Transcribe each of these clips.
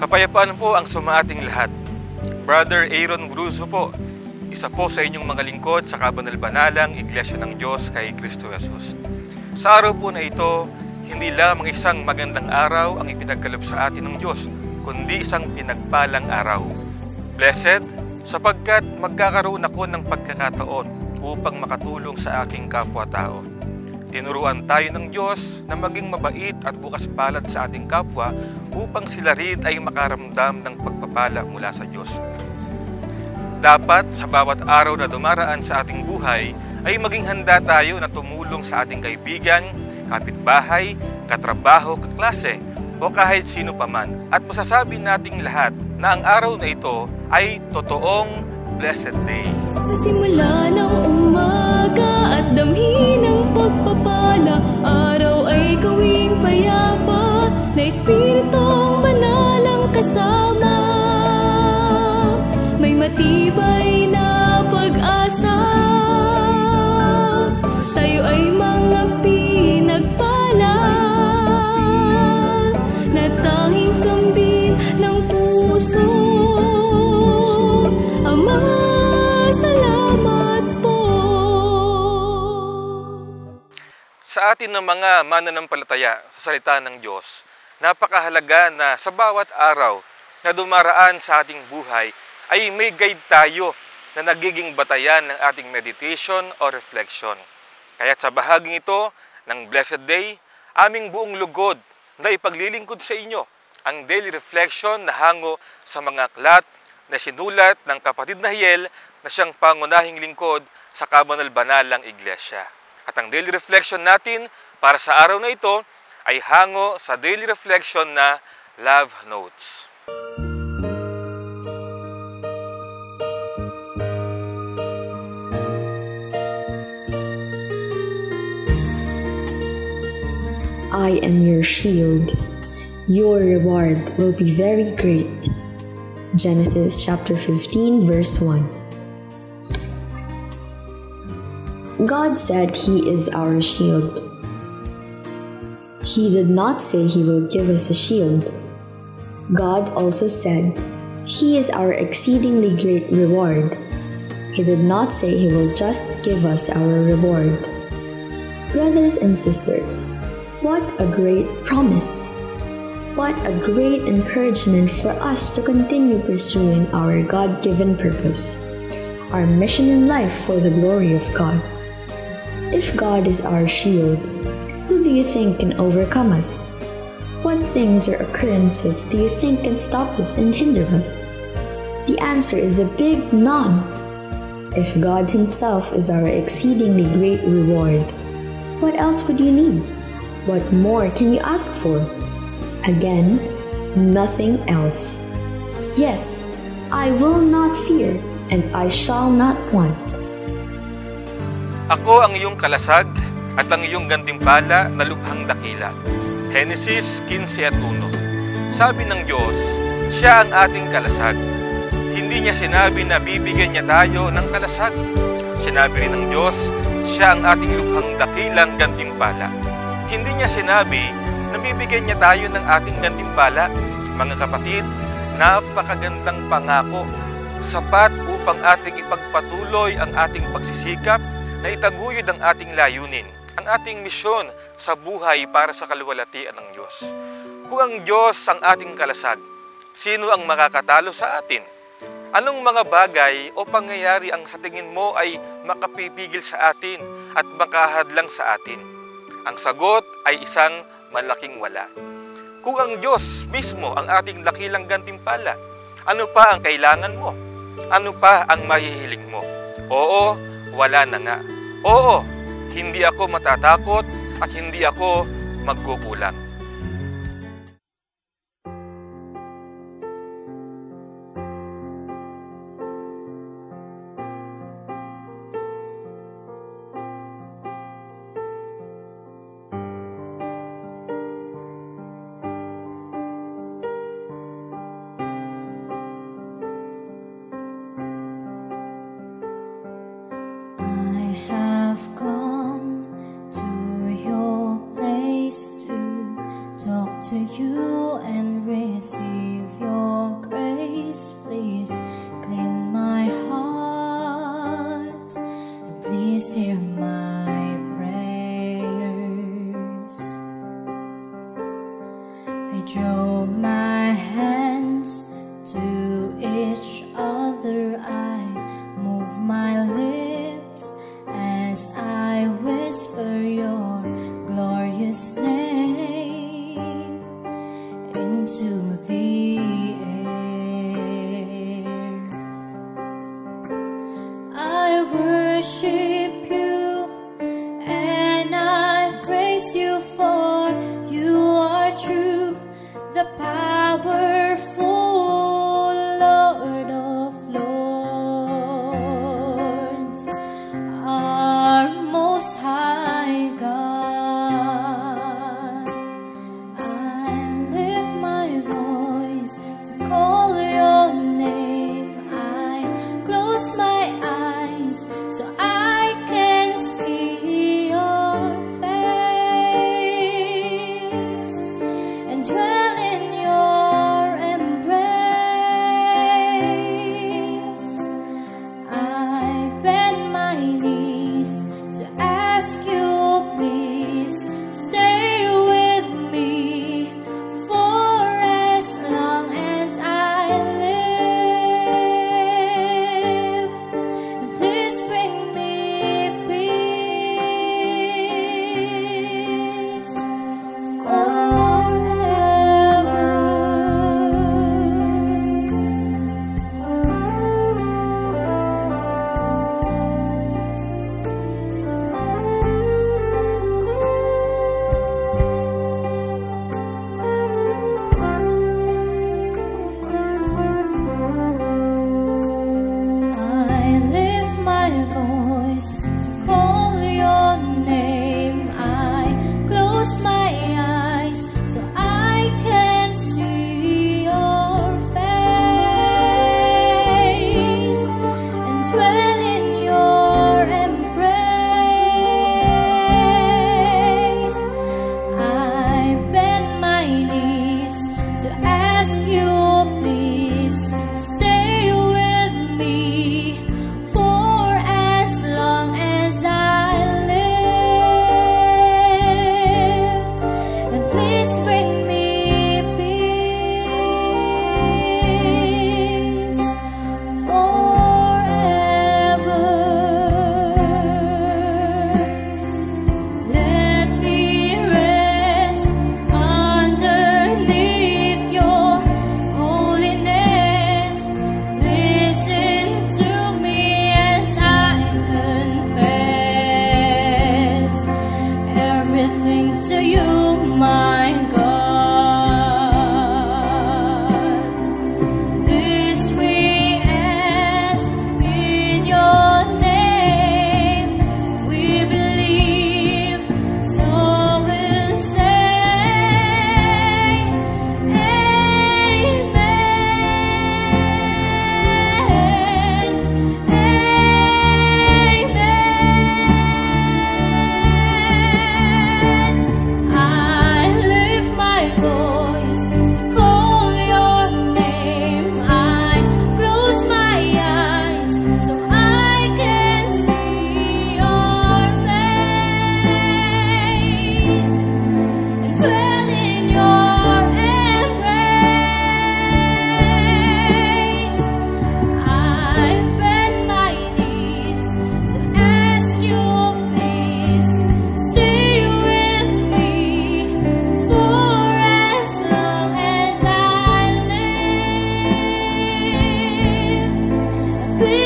Kapayapaan po ang sumaating lahat. Brother Aaron Bruzo po, isa po sa inyong mga lingkod sa kabanal-banalang Iglesia ng Diyos kay Kristo Jesus. Sa araw po na ito, hindi lamang isang magandang araw ang ipinagkaloob sa atin ng Diyos, kundi isang pinagpalang araw. Blessed, sapagkat magkakaroon ako ng pagkakataon upang makatulong sa aking kapwa-tao. Tinuruan tayo ng Diyos na maging mabait at bukas palad sa ating kapwa upang sila rin ay makaramdam ng pagpapala mula sa Diyos. Dapat sa bawat araw na dumaraan sa ating buhay ay maging handa tayo na tumulong sa ating kaibigan, kapitbahay, katrabaho, kaklase o kahit sino paman. At masasabi nating lahat na ang araw na ito ay totoong Blessed Day. Simula ng umaga at damhin ng pagpapala, araw ay gawing payapa na Espiritong Banal ang kasama. May matibay na pag-asa, tayo ay mga pinagpala na tanging sambin ng puso. Ama, salamat po. Sa atin ng mga mananampalataya sa salita ng Diyos, napakahalaga na sa bawat araw na dumaraan sa ating buhay ay may guide tayo na nagiging batayan ng ating meditation o reflection. Kaya't sa bahaging ito ng Blessed Day, aming buong lugod na ipaglilingkod sa inyo ang daily reflection na hango sa mga aklat na sinulat ng kapatid na Hiel na siyang pangunahing lingkod sa kabanal-banalang Iglesia. At ang daily reflection natin para sa araw na ito ay hango sa daily reflection na Love Notes. I am your shield. Your reward will be very great. Genesis chapter 15, verse 1. God said He is our shield. He did not say He will give us a shield. God also said He is our exceedingly great reward. He did not say He will just give us our reward. Brothers and sisters, what a great promise! What a great encouragement for us to continue pursuing our God-given purpose, our mission in life for the glory of God. If God is our shield, who do you think can overcome us? What things or occurrences do you think can stop us and hinder us? The answer is a big none. If God Himself is our exceedingly great reward, what else would you need? What more can you ask for? Again, nothing else. Yes, I will not fear, and I shall not want. Ako ang iyong kalasag at ang iyong gantimpala na lubhang dakila. Genesis 15:1. Sabi ng Diyos, Siya ang ating kalasag. Hindi niya sinabi na bibigyan niya tayo ng kalasag. Sinabi rin ng Diyos, Siya ang ating lubhang dakilang gantimpala. Hindi niya sinabi na bibigyan niya tayo ng ating gantimpala. Mga kapatid, napakagandang pangako. Sapat upang ating ipagpatuloy ang ating pagsisikap na itaguyod ang ating layunin, ang ating misyon sa buhay para sa kaluwalhatian ng Diyos. Kung ang Diyos ang ating kalasag, sino ang makakatalo sa atin? Anong mga bagay o pangyayari ang sa tingin mo ay makapipigil sa atin at makahadlang sa atin? Ang sagot ay isang malaking wala. Kung ang Diyos mismo ang ating dakilang gantimpala, ano pa ang kailangan mo? Ano pa ang mahihiling mo? Oo, wala na nga. Oo, hindi ako matatakot at hindi ako magkukulang. Have come to your place to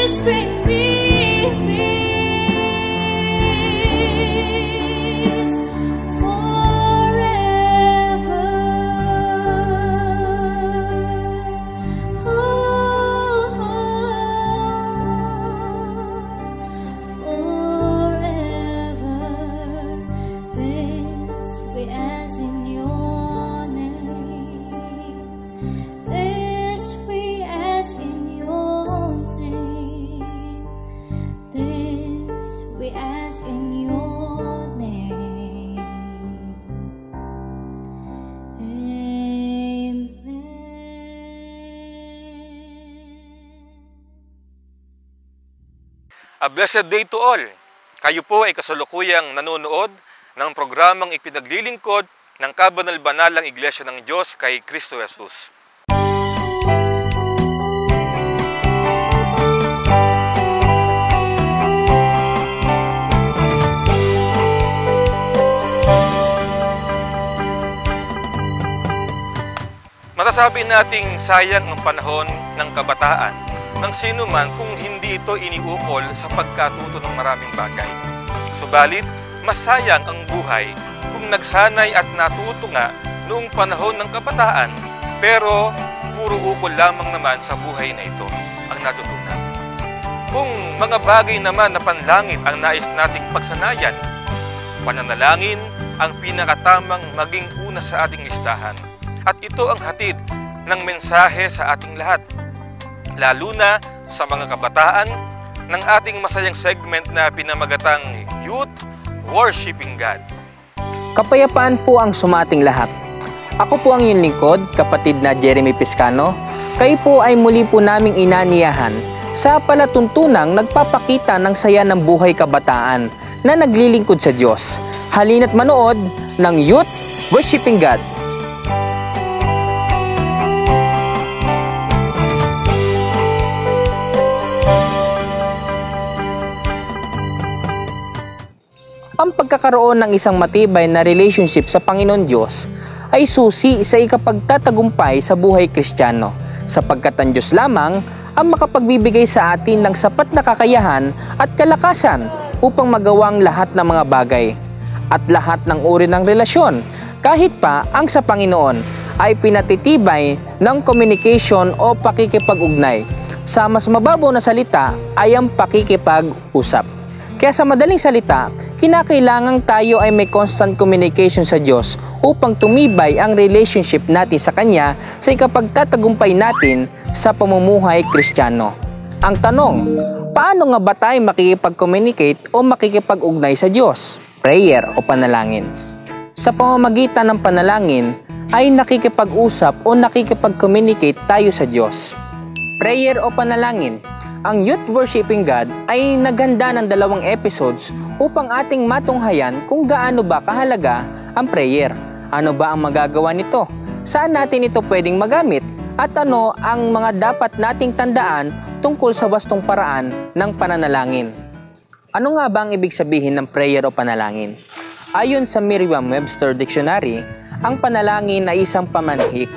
Please bring me peace forever. A blessed day to all! Kayo po ay kasalukuyang nanonood ng programang ipinaglilingkod ng Kabanal-Banalang Iglesia ng Diyos kay Kristo Jesus. Masasabi nating sayang ang panahon ng kabataan ng sino man kung hindi ito iniukol sa pagkatuto ng maraming bagay. Subalit, mas sayang ang buhay kung nagsanay at natuto nga noong panahon ng kabataan, pero puro ukol lamang naman sa buhay na ito ang natutunan. Kung mga bagay naman na panlangit ang nais nating pagsanayan, pananalangin ang pinakatamang maging una sa ating listahan. At ito ang hatid ng mensahe sa ating lahat, lalo na sa mga kabataan ng ating masayang segment na pinamagatang Youth Worshiping God. Kapayapaan po ang sumating lahat. Ako po ang iyong lingkod, kapatid na Jeremy Piscano. Kayo po ay muli po naming inaniyahan sa palatuntunang nagpapakita ng saya ng buhay kabataan na naglilingkod sa Diyos. Halina't manood ng Youth Worshiping God. Ang pagkakaroon ng isang matibay na relationship sa Panginoon Diyos ay susi sa ikapagtatagumpay sa buhay Kristiyano, sapagkat ang Diyos lamang ang makapagbibigay sa atin ng sapat na kakayahan at kalakasan upang magawa ang lahat ng mga bagay at lahat ng uri ng relasyon, kahit pa ang sa Panginoon ay pinatitibay ng communication o pakikipag-ugnay. Sa mas mababaw na salita ay ang pakikipag-usap. Kaya sa madaling salita, kinakailangan tayo ay may constant communication sa Diyos upang tumibay ang relationship natin sa Kanya sa ikapagtatagumpay natin sa pamumuhay Kristiyano. Ang tanong, paano nga ba tayo makikipag-communicate o makikipag-ugnay sa Diyos? Prayer o panalangin. Sa pamamagitan ng panalangin ay nakikipag-usap o nakikipag-communicate tayo sa Diyos. Prayer o panalangin. Ang Youth Worshiping God ay naghanda ng 2 episodes upang ating matunghayan kung gaano ba kahalaga ang prayer. Ano ba ang magagawa nito? Saan natin ito pwedeng magamit? At ano ang mga dapat nating tandaan tungkol sa wastong paraan ng pananalangin? Ano nga ba ang ibig sabihin ng prayer o panalangin? Ayon sa Merriam-Webster Dictionary, ang panalangin ay isang pamanhik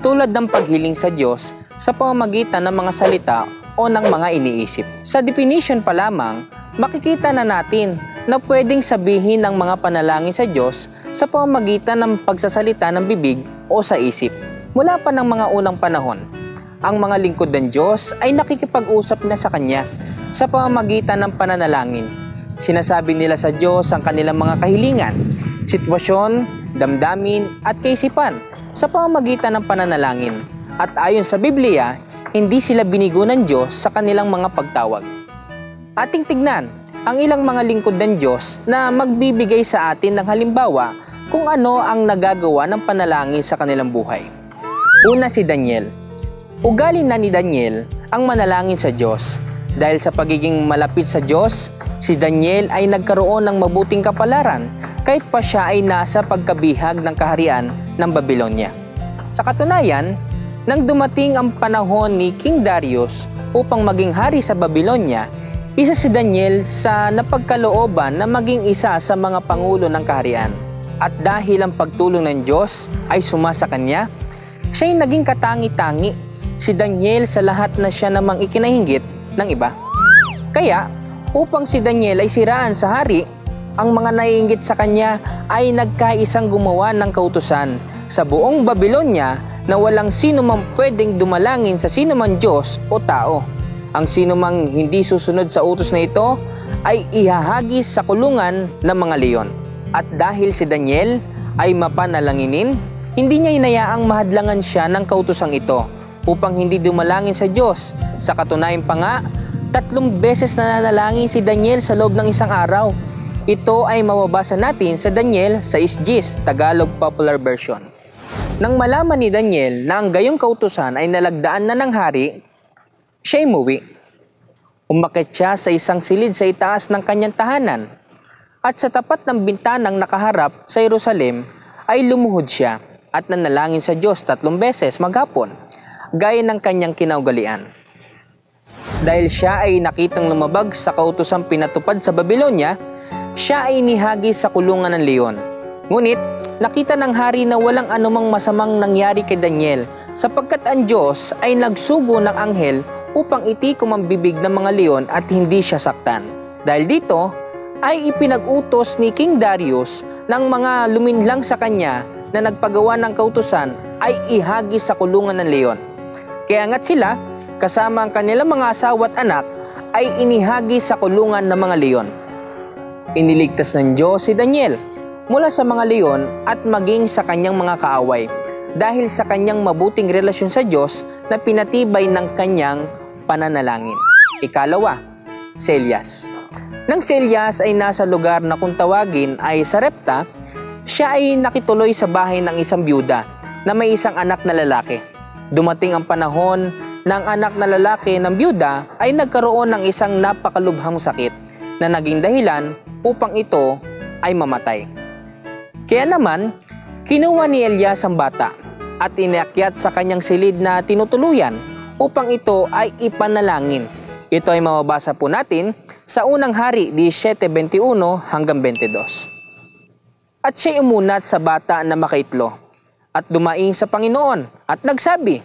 tulad ng paghiling sa Diyos sa pamamagitan ng mga salita o ng mga iniisip. Sa definition pa lamang, makikita na natin na pwedeng sabihin ng mga panalangin sa Diyos sa pamamagitan ng pagsasalita ng bibig o sa isip. Mula pa ng mga unang panahon, ang mga lingkod ng Diyos ay nakikipag-usap na sa Kanya sa pamamagitan ng pananalangin. Sinasabi nila sa Diyos ang kanilang mga kahilingan, sitwasyon, damdamin at kaisipan sa pamamagitan ng pananalangin. At ayon sa Biblia, hindi sila binigo ng Diyos sa kanilang mga pagtawag. Ating tignan ang ilang mga lingkod ng Diyos na magbibigay sa atin ng halimbawa kung ano ang nagagawa ng panalangin sa kanilang buhay. Una, si Daniel. Ugali na ni Daniel ang manalangin sa Diyos. Dahil sa pagiging malapit sa Diyos, si Daniel ay nagkaroon ng mabuting kapalaran kahit pa siya ay nasa pagkabihag ng kaharian ng Babylonia. Sa katunayan, nang dumating ang panahon ni King Darius upang maging hari sa Babylonia, isa si Daniel sa napagkalooban na maging isa sa mga pangulo ng kaharian. At dahil ang pagtulong ng Diyos ay sumasa kanya, siya'y naging katangi-tangi si Daniel sa lahat na siya namang ikinahinggit ng iba. Kaya, upang si Daniel ay siraan sa hari, ang mga naiinggit sa kanya ay nagkaisang gumawa ng kautusan sa buong Babylonia na walang sino mang pwedeng dumalangin sa sino mang Diyos o tao. Ang sino mang hindi susunod sa utos na ito ay ihahagis sa kulungan ng mga leon. At dahil si Daniel ay mapanalanginin, hindi niya inayaang mahadlangan siya ng kautosang ito upang hindi dumalangin sa Diyos. Sa katunayan pa nga, 3 beses na nanalangin si Daniel sa loob ng isang araw. Ito ay mababasa natin sa Daniel 6:10, Tagalog Popular Version. Nang malaman ni Daniel na ang gayong kautusan ay nalagdaan na ng hari, siya'y umuwi. Umakyat siya sa isang silid sa itaas ng kanyang tahanan at sa tapat ng bintanang nakaharap sa Jerusalem ay lumuhod siya at nanalangin sa Diyos 3 beses maghapon, gaya ng kanyang kinaugalian. Dahil siya ay nakitang lumabag sa kautosang pinatupad sa Babylonia, siya ay inihagis sa kulungan ng leon. Ngunit nakita ng hari na walang anumang masamang nangyari kay Daniel sapagkat ang Diyos ay nagsugo ng anghel upang itikom ang bibig ng mga leon at hindi siya saktan. Dahil dito ay ipinag-utos ni King Darius ng mga luminlang sa kanya na nagpagawa ng kautusan ay ihagis sa kulungan ng leon. Kaya nga't sila, kasama ang kanilang mga asawa at anak, ay inihagis sa kulungan ng mga leon. Iniligtas ng Diyos si Daniel mula sa mga leon at maging sa kanyang mga kaaway dahil sa kanyang mabuting relasyon sa Diyos na pinatibay ng kanyang pananalangin. Ikalawa, si Elias. Nang si Elias ay nasa lugar na kung tawagin ay Sarepta, siya ay nakituloy sa bahay ng isang byuda na may isang anak na lalaki. Dumating ang panahon ng anak na lalaki ng byuda ay nagkaroon ng isang napakalubhang sakit na naging dahilan upang ito ay mamatay. Kaya naman, kinuha ni Elias ang bata at inakyat sa kanyang silid na tinutuluyan upang ito ay ipanalangin. Ito ay mababasa po natin sa unang hari 17:21 hanggang 22. At siya'y umunat sa bata na makaitlo at dumaing sa Panginoon at nagsabi,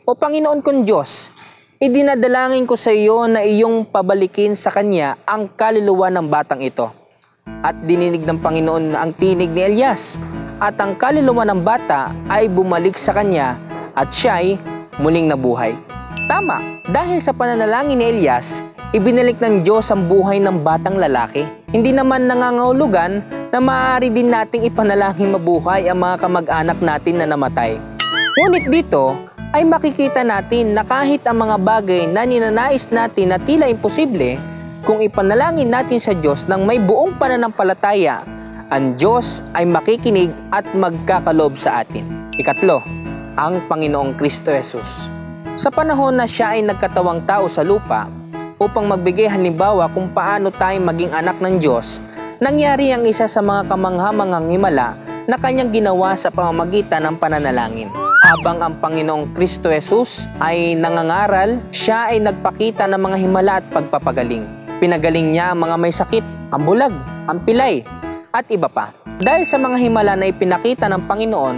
"O Panginoon kong Diyos, idinadalangin ko sa iyo na iyong pabalikin sa kanya ang kaluluwa ng batang ito." At dininig ng Panginoon ang tinig ni Elias at ang kaluluwa ng bata ay bumalik sa kanya at siya'y muling nabuhay. Tama, dahil sa pananalangin ni Elias, ibinalik ng Diyos ang buhay ng batang lalaki. Hindi naman nangangahulugan na maaari din nating ipanalangin mabuhay ang mga kamag-anak natin na namatay. Ngunit dito ay makikita natin na kahit ang mga bagay na ninanais natin na tila imposible, kung ipanalangin natin sa Diyos ng may buong pananampalataya, ang Diyos ay makikinig at magkakalob sa atin. Ikatlo, ang Panginoong Kristo Jesus. Sa panahon na siya ay nagkatawang tao sa lupa upang magbigay halimbawa kung paano tayo maging anak ng Diyos, nangyari ang isa sa mga kamangha-manghang himala na kanyang ginawa sa pamamagitan ng pananalangin. Habang ang Panginoong Kristo Jesus ay nangangaral, siya ay nagpakita ng mga himala at pagpapagaling. Pinagaling niya ang mga may sakit, ang bulag, ang pilay, at iba pa. Dahil sa mga himala na ipinakita ng Panginoon,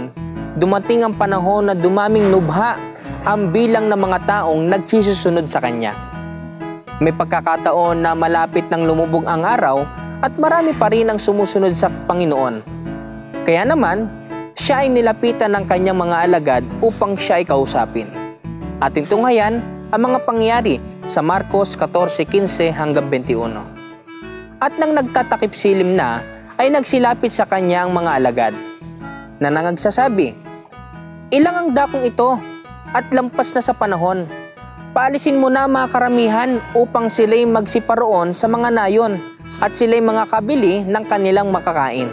dumating ang panahon na dumaming lubha ang bilang ng mga taong nagsisusunod sa Kanya. May pagkakataon na malapit nang lumubog ang araw at marami pa rin ang sumusunod sa Panginoon. Kaya naman, siya ay nilapitan ng kanyang mga alagad upang siya ay kausapin. Ating tunghayan ang mga pangyayari sa Marcos 14:15 hanggang 21. At nang nagtatakip silim na, ay nagsilapit sa kanya ang mga alagad na nangagsasabi, "Ilang ang dakong ito at lampas na sa panahon. Paalisin mo na mga karamihan upang sila'y magsiparoon sa mga nayon at sila'y mga kabili ng kanilang makakain."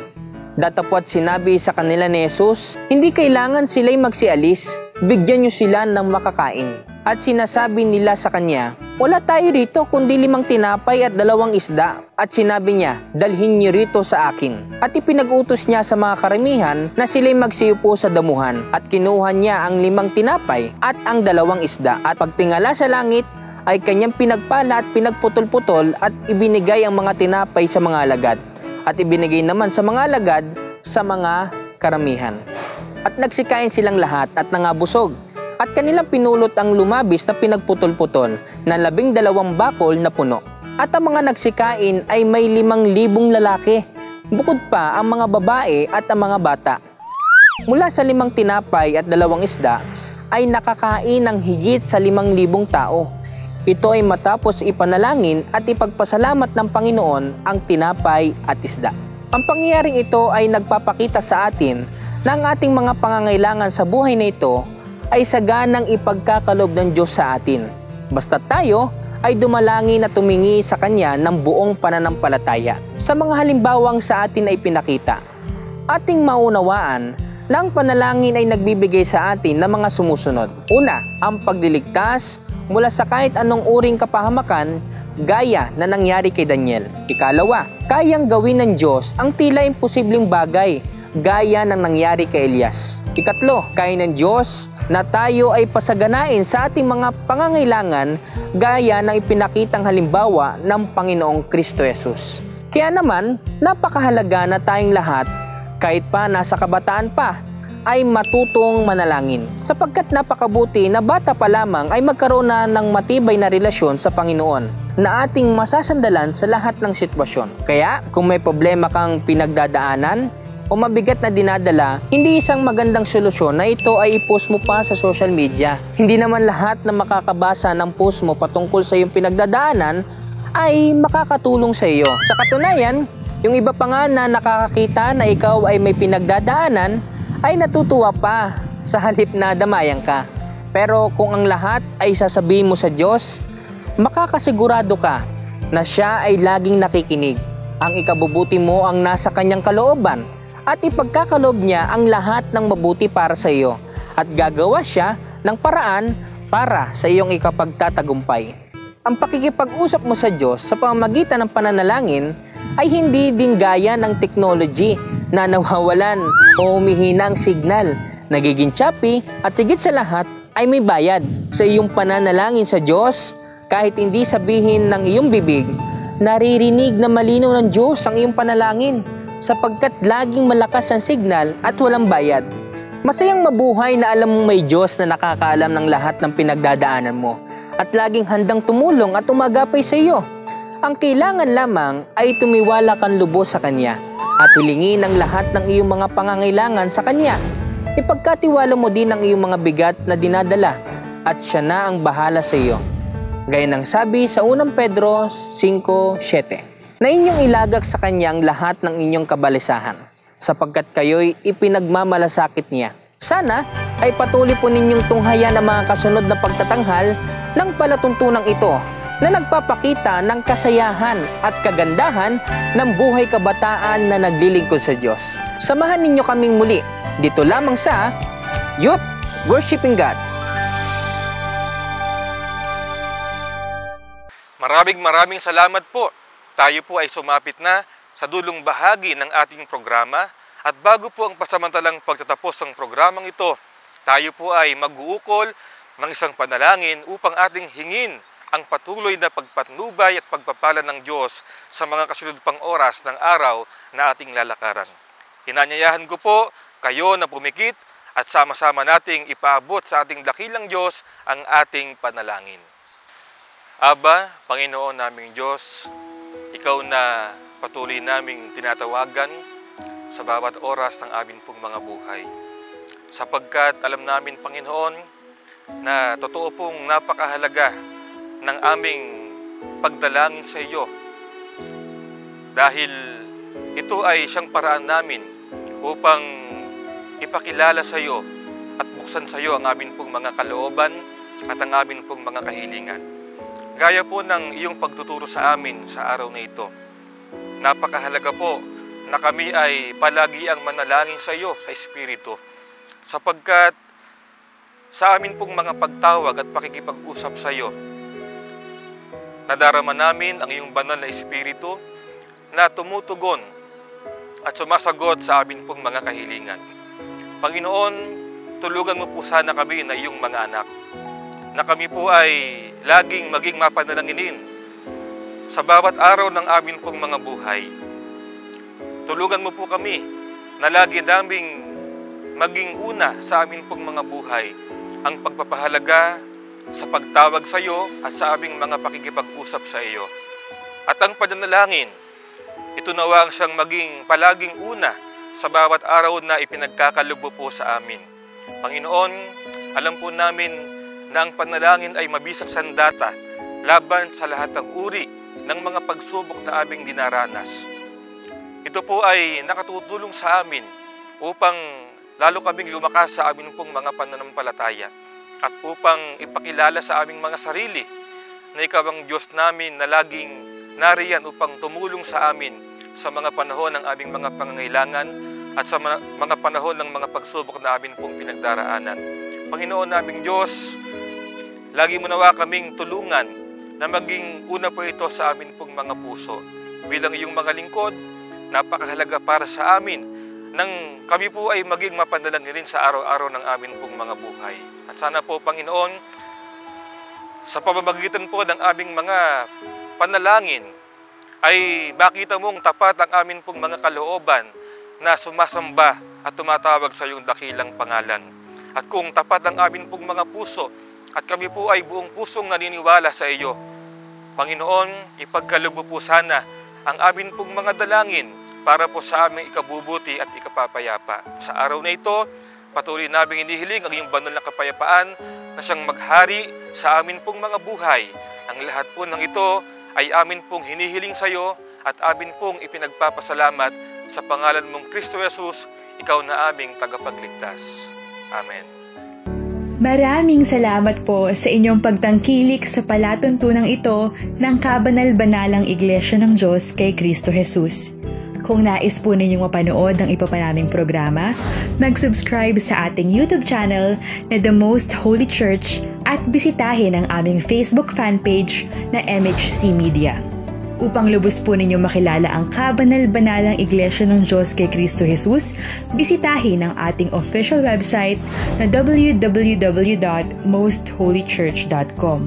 Datapwat sinabi sa kanila ni Jesus, "Hindi kailangan sila'y magsialis, bigyan niyo sila ng makakain." At sinasabi nila sa kanya, "Wala tayo rito kundi 5 tinapay at 2 isda." At sinabi niya, "Dalhin niyo rito sa akin." At ipinag-utos niya sa mga karamihan na sila'y magsiupo sa damuhan. At kinuha niya ang 5 tinapay at ang 2 isda. At pagtingala sa langit, ay kanyang pinagpala at pinagputol-putol at ibinigay ang mga tinapay sa mga alagad. At ibinigay naman sa mga alagad sa mga karamihan. At nagsikain silang lahat at nangabusog. At kanilang pinulot ang lumabis na pinagputol-putol na 12 bakol na puno. At ang mga nagsikain ay may 5,000 lalaki, bukod pa ang mga babae at ang mga bata. Mula sa 5 tinapay at 2 isda ay nakakain ng higit sa 5,000 tao. Ito ay matapos ipanalangin at ipagpasalamat ng Panginoon ang tinapay at isda. Ang pangyayaring ito ay nagpapakita sa atin na ang ating mga pangangailangan sa buhay na ito ay saganang ipagkakalob ng Diyos sa atin. Basta tayo ay dumalangin at tumingi sa Kanya ng buong pananampalataya. Sa mga halimbawang sa atin ay pinakita, ating maunawaan na ang panalangin ay nagbibigay sa atin ng mga sumusunod. Una, ang pagliligtas mula sa kahit anong uring kapahamakan gaya na nangyari kay Daniel. Ikalawa, kayang gawin ng Diyos ang tila imposibleng bagay gaya ng nangyari kay Elias. Ikatlo, kaya ng Diyos na tayo ay pasaganain sa ating mga pangangailangan gaya ng ipinakitang halimbawa ng Panginoong Kristo Jesus. Kaya naman, napakahalaga na tayong lahat, kahit pa nasa kabataan pa, ay matutong manalangin. Sapagkat napakabuti na bata pa lamang ay magkaroon na ng matibay na relasyon sa Panginoon na ating masasandalan sa lahat ng sitwasyon. Kaya kung may problema kang pinagdadaanan o mabigat na dinadala, hindi isang magandang solusyon na ito ay i-post mo pa sa social media. Hindi naman lahat na makakabasa ng post mo patungkol sa iyong pinagdadaanan ay makakatulong sa iyo. Sa katunayan, yung iba pa nga na nakakakita na ikaw ay may pinagdadaanan ay natutuwa pa sa halip na damayan ka. Pero kung ang lahat ay sasabihin mo sa Diyos, makakasigurado ka na Siya ay laging nakikinig. Ang ikabubuti mo ang nasa Kanyang kalooban at ipagkakaloob Niya ang lahat ng mabuti para sa iyo at gagawa Siya ng paraan para sa iyong ikapagtatagumpay. Ang pakikipag-usap mo sa Diyos sa pamamagitan ng pananalangin ay hindi din gaya ng technology na nawawalan o humihina ang signal, nagiging choppy at higit sa lahat ay may bayad. Sa iyong pananalangin sa Diyos, kahit hindi sabihin ng iyong bibig, naririnig na malinaw ng Diyos ang iyong panalangin sapagkat laging malakas ang signal at walang bayad. Masayang mabuhay na alam mong may Diyos na nakakaalam ng lahat ng pinagdadaanan mo at laging handang tumulong at umagapay sa iyo. Ang kailangan lamang ay tumiwala kang lubos sa Kanya at hilingin ang lahat ng iyong mga pangangailangan sa Kanya. Ipagkatiwala mo din ang iyong mga bigat na dinadala at Siya na ang bahala sa iyo. Gaya ng sabi sa 1 Pedro 5:7, na inyong ilagak sa Kanya ang lahat ng inyong kabalisahan, sapagkat kayo'y ipinagmamalasakit Niya. Sana ay patuloy po ninyong tunghayan ang mga kasunod na pagtatanghal ng palatuntunang ito na nagpapakita ng kasayahan at kagandahan ng buhay kabataan na naglilingkod sa Diyos. Samahan ninyo kaming muli dito lamang sa Youth Worshiping God. Maraming salamat po. Tayo po ay sumapit na sa dulong bahagi ng ating programa at bago po ang pasamantalang pagtatapos ng programang ito, tayo po ay mag-uukol ng isang panalangin upang ating hingin ang patuloy na pagpatnubay at pagpapala ng Diyos sa mga kasunod pang oras ng araw na ating lalakaran. Inanyayahan ko po kayo na pumikit at sama-sama nating ipaabot sa ating dakilang Diyos ang ating panalangin. Aba, Panginoon naming Diyos, Ikaw na patuloy naming tinatawagan sa bawat oras ng aming pong mga buhay. Sapagkat alam namin, Panginoon, na totoo pong napakahalaga ng aming pagdalangin sa iyo dahil ito ay siyang paraan namin upang ipakilala sa iyo at buksan sa iyo ang aming pong mga kalooban at ang aming pong mga kahilingan. Gaya po ng iyong pagtuturo sa amin sa araw na ito. Napakahalaga po na kami ay palagi ang manalangin sa iyo sa Espiritu sapagkat sa amin pong mga pagtawag at pakikipag-usap sa iyo, nadarama namin ang iyong banal na Espiritu na tumutugon at sumasagot sa amin pong mga kahilingan. Panginoon, tulugan mo po sana kami na iyong mga anak, na kami po ay laging maging mapanalanginin sa bawat araw ng amin pong mga buhay. Tulugan mo po kami na lagi naming maging una sa amin pong mga buhay ang pagpapahalaga sa pagtawag sa iyo at sa aming mga pakikipag-usap sa iyo. At ang pananalangin, ito nawa ang siyang maging palaging una sa bawat araw na ipinagkakalubo po sa amin. Panginoon, alam po namin na ang panalangin ay mabisang sandata laban sa lahat ng uri ng mga pagsubok na aming dinaranas. Ito po ay nakatutulong sa amin upang lalo kaming lumakas sa aming pong mga pananampalataya at upang ipakilala sa aming mga sarili na ikaw ang Diyos namin na laging nariyan upang tumulong sa amin sa mga panahon ng aming mga pangangailangan at sa mga panahon ng mga pagsubok na amin pong pinagdaraanan. Panginoon naming Diyos, lagi mo nawa kaming tulungan na maging una po ito sa amin pong mga puso. Bilang iyong mga lingkod, napakahalaga para sa amin nang kami po ay maging mapanalangin rin sa araw-araw ng amin pong mga buhay. At sana po, Panginoon, sa pamamagitan po ng aming mga panalangin, ay makita mong tapat ang amin pong mga kalooban na sumasamba at tumatawag sa iyong dakilang pangalan. At kung tapat ang amin pong mga puso at kami po ay buong pusong naniniwala sa iyo, Panginoon, ipagkalubo po sana ang amin pong mga dalangin para po sa aming ikabubuti at ikapapayapa. Sa araw na ito, patuloy namin inihiling ang iyong banal na kapayapaan na siyang maghari sa amin pong mga buhay. Ang lahat po ng ito ay amin pong hinihiling sa iyo at amin pong ipinagpapasalamat sa pangalan mong Kristo Jesus, ikaw na aming tagapagligtas. Amen. Maraming salamat po sa inyong pagtangkilik sa palatuntunang ito ng kabanal-banalang Iglesia ng Diyos kay Kristo Jesus. Kung nais po ninyong mapanood ng iba pa naming programa, mag-subscribe sa ating YouTube channel na The Most Holy Church at bisitahin ang aming Facebook fanpage na MHC Media. Upang lubos po ninyong makilala ang kabanal-banalang Iglesia ng Diyos kay Kristo Jesus, bisitahin ang ating official website na www.mostholychurch.com.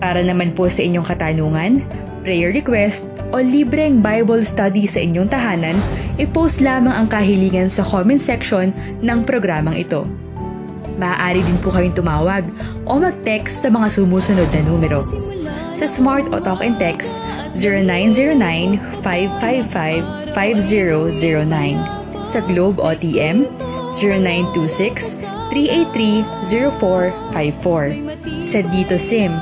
Para naman po sa inyong katanungan, prayer request, o libreng Bible study sa inyong tahanan, i-post lamang ang kahilingan sa comment section ng programang ito. Maaari din po kayong tumawag o mag-text sa mga sumusunod na numero. Sa Smart o Talk and Text, 0909-555-5009. Sa Globe o TM, 0926-383-0454. Sa Dito SIM,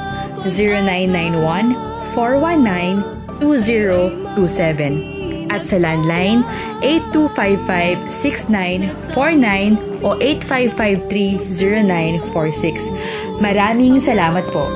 0991-419-2027. At sa landline, 8255-6949 o 8553-0946. Maraming salamat po.